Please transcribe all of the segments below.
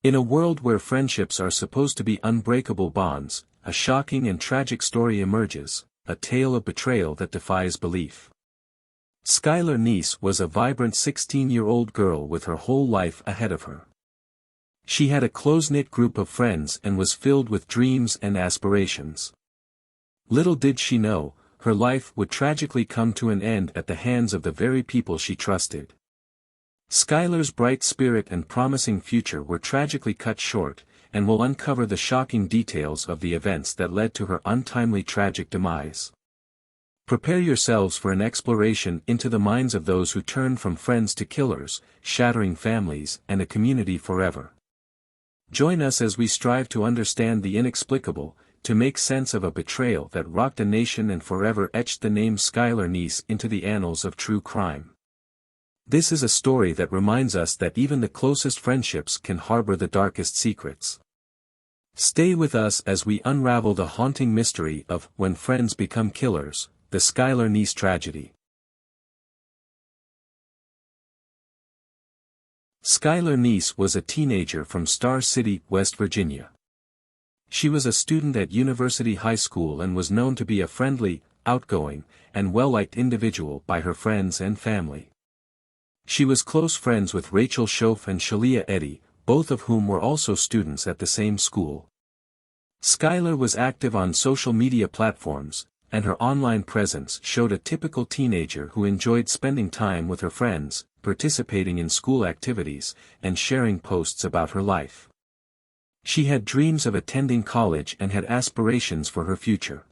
In a world where friendships are supposed to be unbreakable bonds, a shocking and tragic story emerges, a tale of betrayal that defies belief. Skylar Neese was a vibrant 16-year-old girl with her whole life ahead of her. She had a close-knit group of friends and was filled with dreams and aspirations. Little did she know, her life would tragically come to an end at the hands of the very people she trusted. Skylar's bright spirit and promising future were tragically cut short, and we'll uncover the shocking details of the events that led to her untimely tragic demise. Prepare yourselves for an exploration into the minds of those who turned from friends to killers, shattering families and a community forever. Join us as we strive to understand the inexplicable, to make sense of a betrayal that rocked a nation and forever etched the name Skylar Neese into the annals of true crime. This is a story that reminds us that even the closest friendships can harbor the darkest secrets. Stay with us as we unravel the haunting mystery of When Friends Become Killers, the Skylar Neese tragedy. Skylar Neese was a teenager from Star City, West Virginia. She was a student at University High School and was known to be a friendly, outgoing, and well-liked individual by her friends and family. She was close friends with Rachel Shoaf and Shelia Eddy, both of whom were also students at the same school. Skylar was active on social media platforms, and her online presence showed a typical teenager who enjoyed spending time with her friends, participating in school activities, and sharing posts about her life. She had dreams of attending college and had aspirations for her future.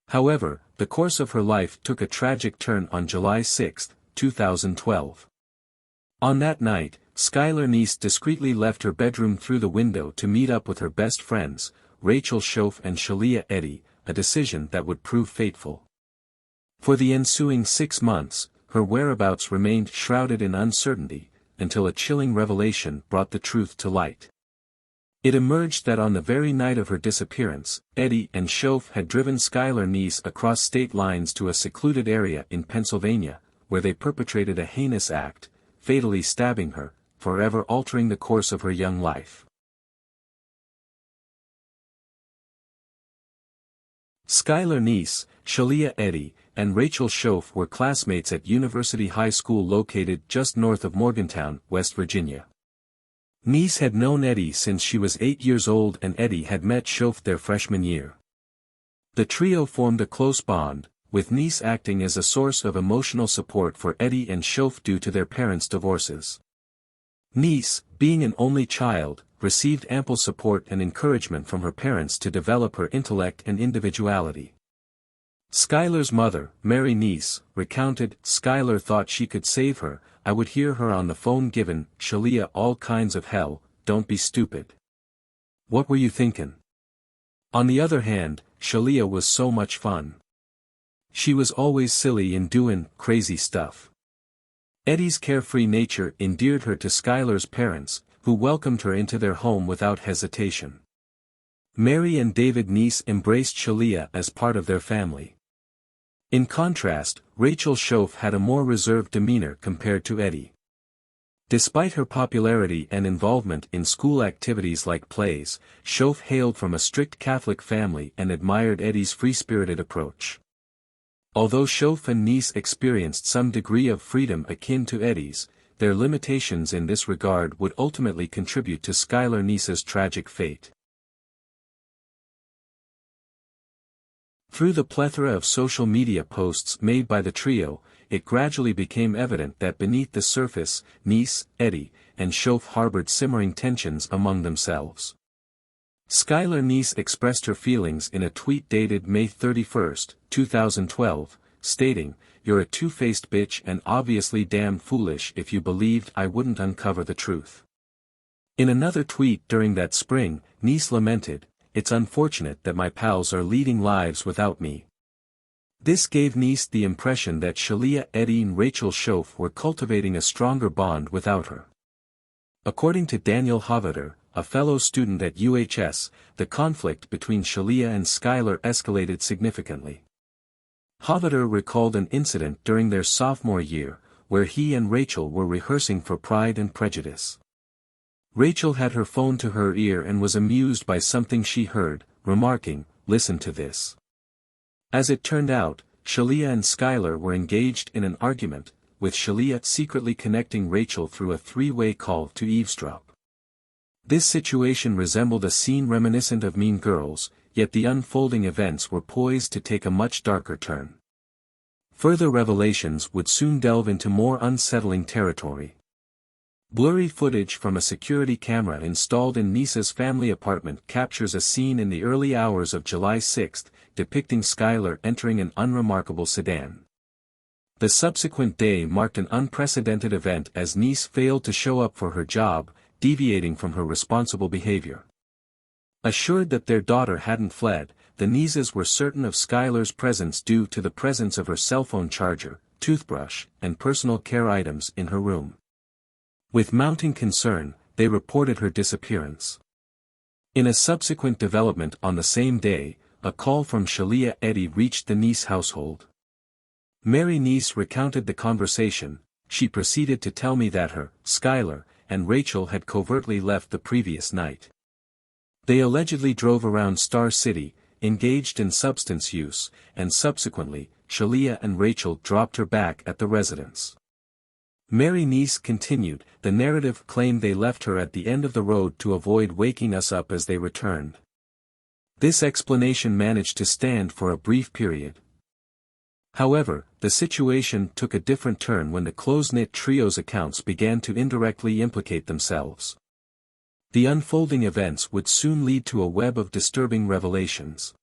However, the course of her life took a tragic turn on July 6, 2012. On that night, Skylar Neese discreetly left her bedroom through the window to meet up with her best friends, Rachel Shoaf and Shelia Eddy, a decision that would prove fateful. For the ensuing 6 months, her whereabouts remained shrouded in uncertainty, until a chilling revelation brought the truth to light. It emerged that on the very night of her disappearance, Eddy and Shoaf had driven Skylar Neese across state lines to a secluded area in Pennsylvania, where they perpetrated a heinous act, fatally stabbing her, forever altering the course of her young life. Skylar Neese, Shelia Eddy, and Rachel Shoaf were classmates at University High School located just north of Morgantown, West Virginia. Neese had known Eddy since she was 8 years old and Eddy had met Shoaf their freshman year. The trio formed a close bond, with Neese acting as a source of emotional support for Eddy and Shoaf due to their parents' divorces. Neese, being an only child, received ample support and encouragement from her parents to develop her intellect and individuality. Skylar's mother, Mary Neese, recounted, "Skylar thought she could save her, I would hear her on the phone giving Shelia all kinds of hell, don't be stupid. What were you thinking?" On the other hand, Shelia was so much fun. She was always silly and doing crazy stuff. Eddy's carefree nature endeared her to Skylar's parents, who welcomed her into their home without hesitation. Mary and David Neese embraced Shelia as part of their family. In contrast, Rachel Shoaf had a more reserved demeanor compared to Eddy. Despite her popularity and involvement in school activities like plays, Shoaf hailed from a strict Catholic family and admired Eddy's free-spirited approach. Although Shoaf and Neese experienced some degree of freedom akin to Eddy's, their limitations in this regard would ultimately contribute to Skylar Neese's tragic fate. Through the plethora of social media posts made by the trio, it gradually became evident that beneath the surface, Neese, Eddy, and Shoaf harbored simmering tensions among themselves. Skylar Neese expressed her feelings in a tweet dated May 31, 2012, stating, "You're a two-faced bitch and obviously damn foolish if you believed I wouldn't uncover the truth." In another tweet during that spring, Neese lamented, "It's unfortunate that my pals are leading lives without me." This gave Neese the impression that Shelia Eddy and Rachel Shoaf were cultivating a stronger bond without her. According to Daniel Hovater, a fellow student at UHS, the conflict between Shelia and Skylar escalated significantly. Hovater recalled an incident during their sophomore year, where he and Rachel were rehearsing for Pride and Prejudice. Rachel had her phone to her ear and was amused by something she heard, remarking, "Listen to this." As it turned out, Shelia and Skylar were engaged in an argument, with Shelia secretly connecting Rachel through a three-way call to eavesdrop. This situation resembled a scene reminiscent of Mean Girls, yet the unfolding events were poised to take a much darker turn. Further revelations would soon delve into more unsettling territory. Blurry footage from a security camera installed in Neese's family apartment captures a scene in the early hours of July 6, depicting Skylar entering an unremarkable sedan. The subsequent day marked an unprecedented event as Neese failed to show up for her job, deviating from her responsible behavior. Assured that their daughter hadn't fled, the Neeses were certain of Skylar's presence due to the presence of her cell phone charger, toothbrush, and personal care items in her room. With mounting concern, they reported her disappearance. In a subsequent development on the same day, a call from Shelia Eddy reached the Neese household. Mary Neese recounted the conversation. She proceeded to tell me that her, Skylar, and Rachel had covertly left the previous night. They allegedly drove around Star City, engaged in substance use, and subsequently, Shelia and Rachel dropped her back at the residence. Mary Neese continued, the narrative claimed they left her at the end of the road to avoid waking us up as they returned. This explanation managed to stand for a brief period. However, the situation took a different turn when the close-knit trio's accounts began to indirectly implicate themselves. The unfolding events would soon lead to a web of disturbing revelations.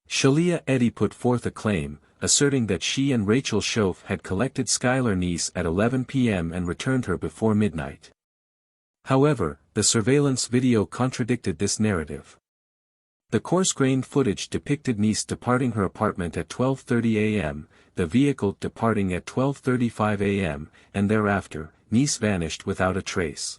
Shelia Eddy put forth a claim, asserting that she and Rachel Shoaf had collected Skylar Neese at 11 p.m. and returned her before midnight. However, the surveillance video contradicted this narrative. The coarse-grained footage depicted Neese departing her apartment at 12:30 a.m., the vehicle departing at 12:35 a.m., and thereafter, Neese vanished without a trace.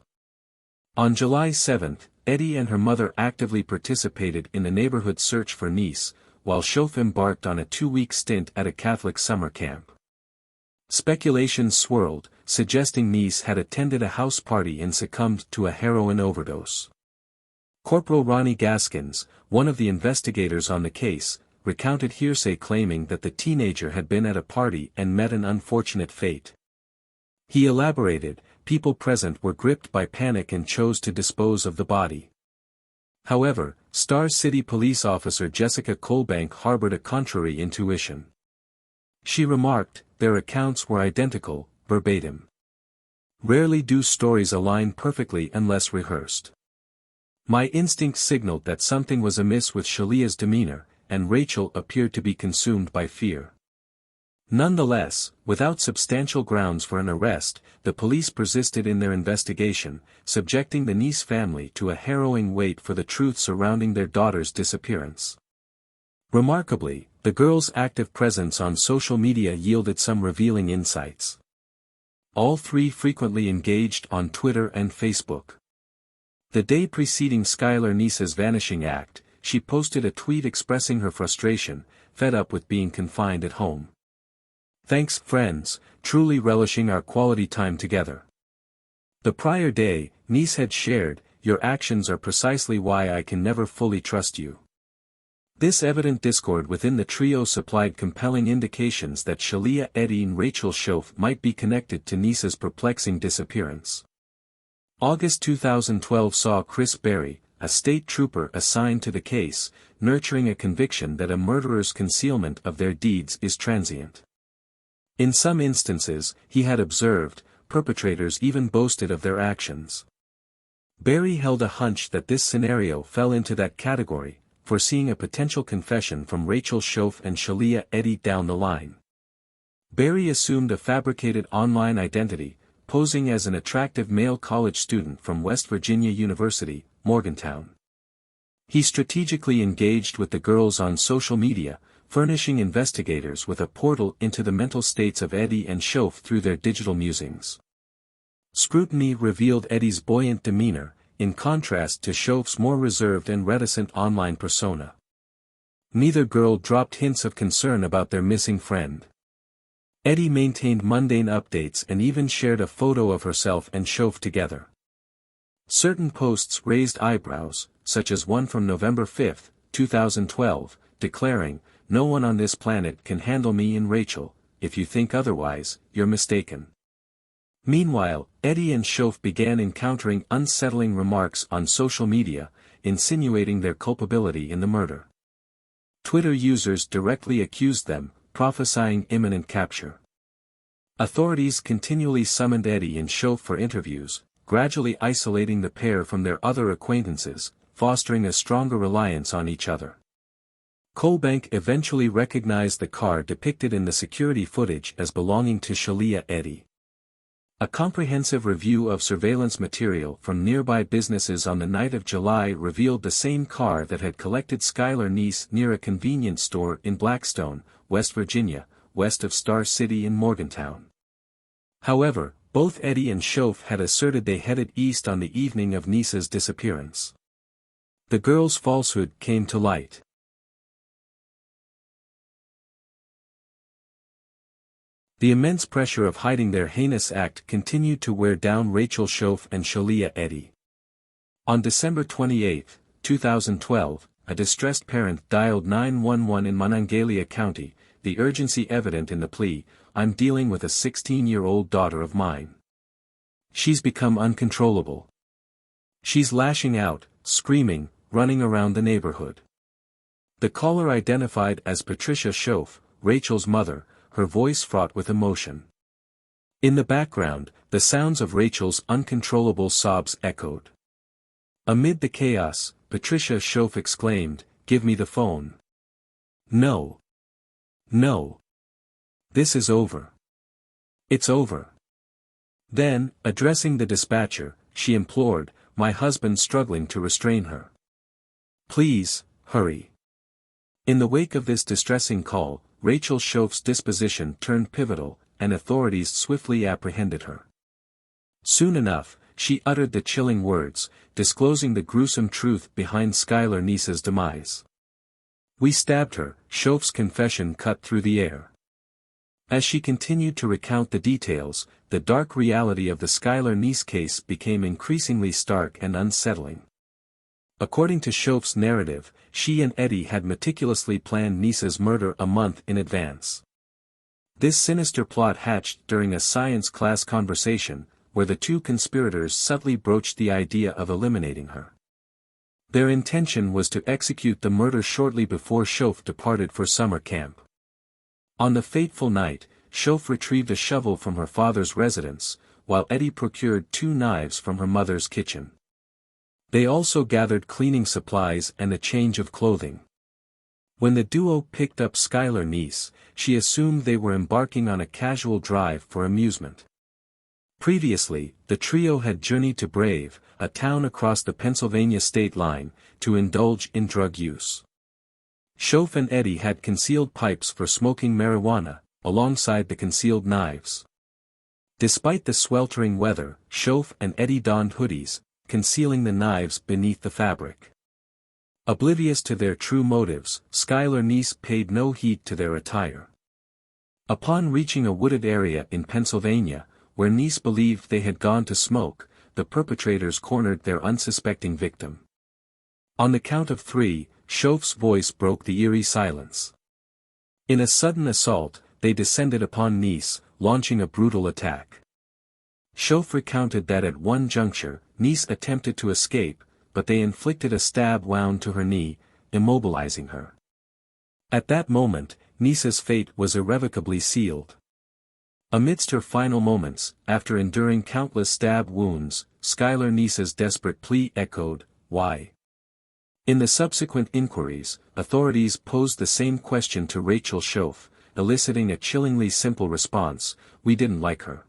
On July 7, Eddy and her mother actively participated in the neighborhood search for Neese, while Shoaf embarked on a 2-week stint at a Catholic summer camp. Speculation swirled, suggesting Neese had attended a house party and succumbed to a heroin overdose. Corporal Ronnie Gaskins, one of the investigators on the case, recounted hearsay claiming that the teenager had been at a party and met an unfortunate fate. He elaborated, people present were gripped by panic and chose to dispose of the body. However, Star City police officer Jessica Colbank harbored a contrary intuition. She remarked, their accounts were identical, verbatim. Rarely do stories align perfectly unless rehearsed. My instinct signaled that something was amiss with Shelia's demeanor, and Rachel appeared to be consumed by fear. Nonetheless, without substantial grounds for an arrest, the police persisted in their investigation, subjecting the Neese family to a harrowing wait for the truth surrounding their daughter's disappearance. Remarkably, the girls' active presence on social media yielded some revealing insights. All three frequently engaged on Twitter and Facebook. The day preceding Skylar Neese's vanishing act, she posted a tweet expressing her frustration, fed up with being confined at home. "Thanks, friends, truly relishing our quality time together." The prior day, Neese had shared, "Your actions are precisely why I can never fully trust you." This evident discord within the trio supplied compelling indications that Shelia Eddy and Rachel Shoaf might be connected to Neese's perplexing disappearance. August 2012 saw Chris Berry, a state trooper assigned to the case, nurturing a conviction that a murderer's concealment of their deeds is transient. In some instances, he had observed, perpetrators even boasted of their actions. Berry held a hunch that this scenario fell into that category, foreseeing a potential confession from Rachel Shoaf and Shelia Eddy down the line. Berry assumed a fabricated online identity, posing as an attractive male college student from West Virginia University, Morgantown. He strategically engaged with the girls on social media, furnishing investigators with a portal into the mental states of Eddy and Shoaf through their digital musings. Scrutiny revealed Eddy's buoyant demeanor, in contrast to Shoaf's more reserved and reticent online persona. Neither girl dropped hints of concern about their missing friend. Eddy maintained mundane updates and even shared a photo of herself and Shoaf together. Certain posts raised eyebrows, such as one from November 5, 2012, declaring, "No one on this planet can handle me and Rachel. If you think otherwise, you're mistaken." Meanwhile, Eddy and Shoaf began encountering unsettling remarks on social media, insinuating their culpability in the murder. Twitter users directly accused them, prophesying imminent capture. Authorities continually summoned Eddy and Shoaf for interviews, gradually isolating the pair from their other acquaintances, fostering a stronger reliance on each other. Coalbank eventually recognized the car depicted in the security footage as belonging to Shelia Eddy. A comprehensive review of surveillance material from nearby businesses on the night of July revealed the same car that had collected Skylar Neese near a convenience store in Blackstone, West Virginia, west of Star City in Morgantown. However, both Eddy and Shoaf had asserted they headed east on the evening of Neese's disappearance. The girls' falsehood came to light. The immense pressure of hiding their heinous act continued to wear down Rachel Shoaf and Shelia Eddy. On December 28, 2012, a distressed parent dialed 911 in Monongalia County, the urgency evident in the plea, "I'm dealing with a 16-year-old daughter of mine. She's become uncontrollable. She's lashing out, screaming, running around the neighborhood." The caller identified as Patricia Shoaf, Rachel's mother, her voice fraught with emotion. In the background, the sounds of Rachel's uncontrollable sobs echoed. Amid the chaos, Patricia Shoaf exclaimed, "Give me the phone. No. No. This is over. It's over." Then, addressing the dispatcher, she implored, "My husband's struggling to restrain her. Please, hurry." In the wake of this distressing call, Rachel Shoaf's disposition turned pivotal, and authorities swiftly apprehended her. Soon enough, she uttered the chilling words, disclosing the gruesome truth behind Skylar Neese's demise. "We stabbed her," Shoaf's confession cut through the air. As she continued to recount the details, the dark reality of the Skylar Neese case became increasingly stark and unsettling. According to Shoaf's narrative, she and Eddy had meticulously planned Neese's murder a month in advance. This sinister plot hatched during a science class conversation, where the two conspirators subtly broached the idea of eliminating her. Their intention was to execute the murder shortly before Shoaf departed for summer camp. On the fateful night, Shoaf retrieved a shovel from her father's residence, while Eddy procured 2 knives from her mother's kitchen. They also gathered cleaning supplies and a change of clothing. When the duo picked up Skylar Neese, she assumed they were embarking on a casual drive for amusement. Previously, the trio had journeyed to Brave, a town across the Pennsylvania state line, to indulge in drug use. Shoaf and Eddy had concealed pipes for smoking marijuana, alongside the concealed knives. Despite the sweltering weather, Shoaf and Eddy donned hoodies, concealing the knives beneath the fabric. Oblivious to their true motives, Skylar Neese paid no heed to their attire. Upon reaching a wooded area in Pennsylvania, where Neese believed they had gone to smoke, the perpetrators cornered their unsuspecting victim. On the count of 3, Shoaf's voice broke the eerie silence. In a sudden assault, they descended upon Neese, launching a brutal attack. Shoaf recounted that at one juncture, Neese attempted to escape, but they inflicted a stab wound to her knee, immobilizing her. At that moment, Neese's fate was irrevocably sealed. Amidst her final moments, after enduring countless stab wounds, Skylar Neese's desperate plea echoed, "Why?" In the subsequent inquiries, authorities posed the same question to Rachel Shoaf, eliciting a chillingly simple response: "We didn't like her."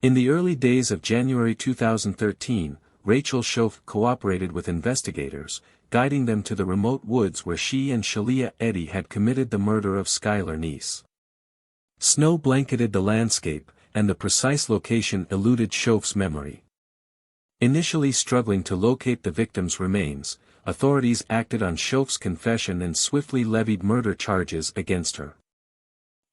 In the early days of January 2013, Rachel Shoaf cooperated with investigators, guiding them to the remote woods where she and Shelia Eddy had committed the murder of Skylar Neese. Snow blanketed the landscape, and the precise location eluded Shoaf's memory. Initially struggling to locate the victim's remains, authorities acted on Shoaf's confession and swiftly levied murder charges against her.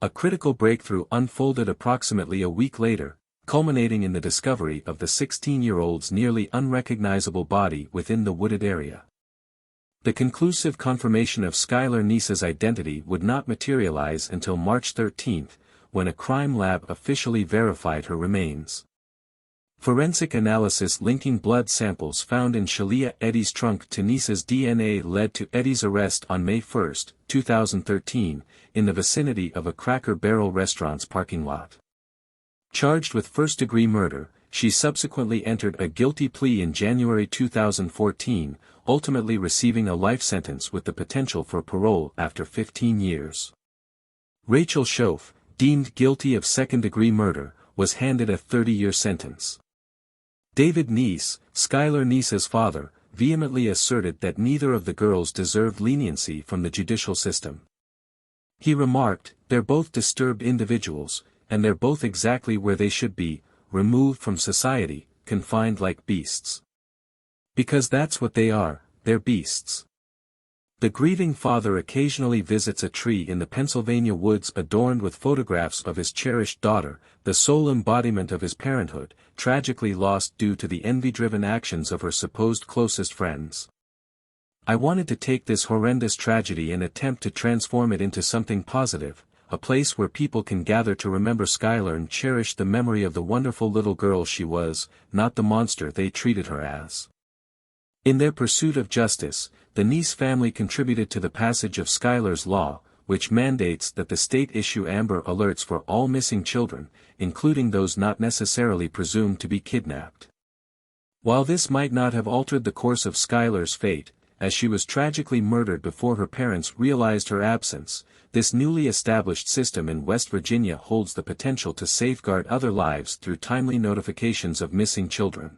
A critical breakthrough unfolded approximately a week later, culminating in the discovery of the 16-year-old's nearly unrecognizable body within the wooded area. The conclusive confirmation of Skylar Neese's identity would not materialize until March 13, when a crime lab officially verified her remains. Forensic analysis linking blood samples found in Shelia Eddy's trunk to Neese's DNA led to Eddy's arrest on May 1, 2013, in the vicinity of a Cracker Barrel restaurant's parking lot. Charged with first-degree murder, she subsequently entered a guilty plea in January 2014, ultimately receiving a life sentence with the potential for parole after 15 years. Rachel Shoaf, deemed guilty of second-degree murder, was handed a 30-year sentence. David Neese, Skylar Neese's father, vehemently asserted that neither of the girls deserved leniency from the judicial system. He remarked, "They're both disturbed individuals, and they're both exactly where they should be, removed from society, confined like beasts. Because that's what they are, they're beasts." The grieving father occasionally visits a tree in the Pennsylvania woods adorned with photographs of his cherished daughter, the sole embodiment of his parenthood, tragically lost due to the envy-driven actions of her supposed closest friends. "I wanted to take this horrendous tragedy and attempt to transform it into something positive, a place where people can gather to remember Skylar and cherish the memory of the wonderful little girl she was, not the monster they treated her as." In their pursuit of justice, the Neese family contributed to the passage of Skylar's Law, which mandates that the state issue Amber Alerts for all missing children, including those not necessarily presumed to be kidnapped. While this might not have altered the course of Skylar's fate, as she was tragically murdered before her parents realized her absence, this newly established system in West Virginia holds the potential to safeguard other lives through timely notifications of missing children.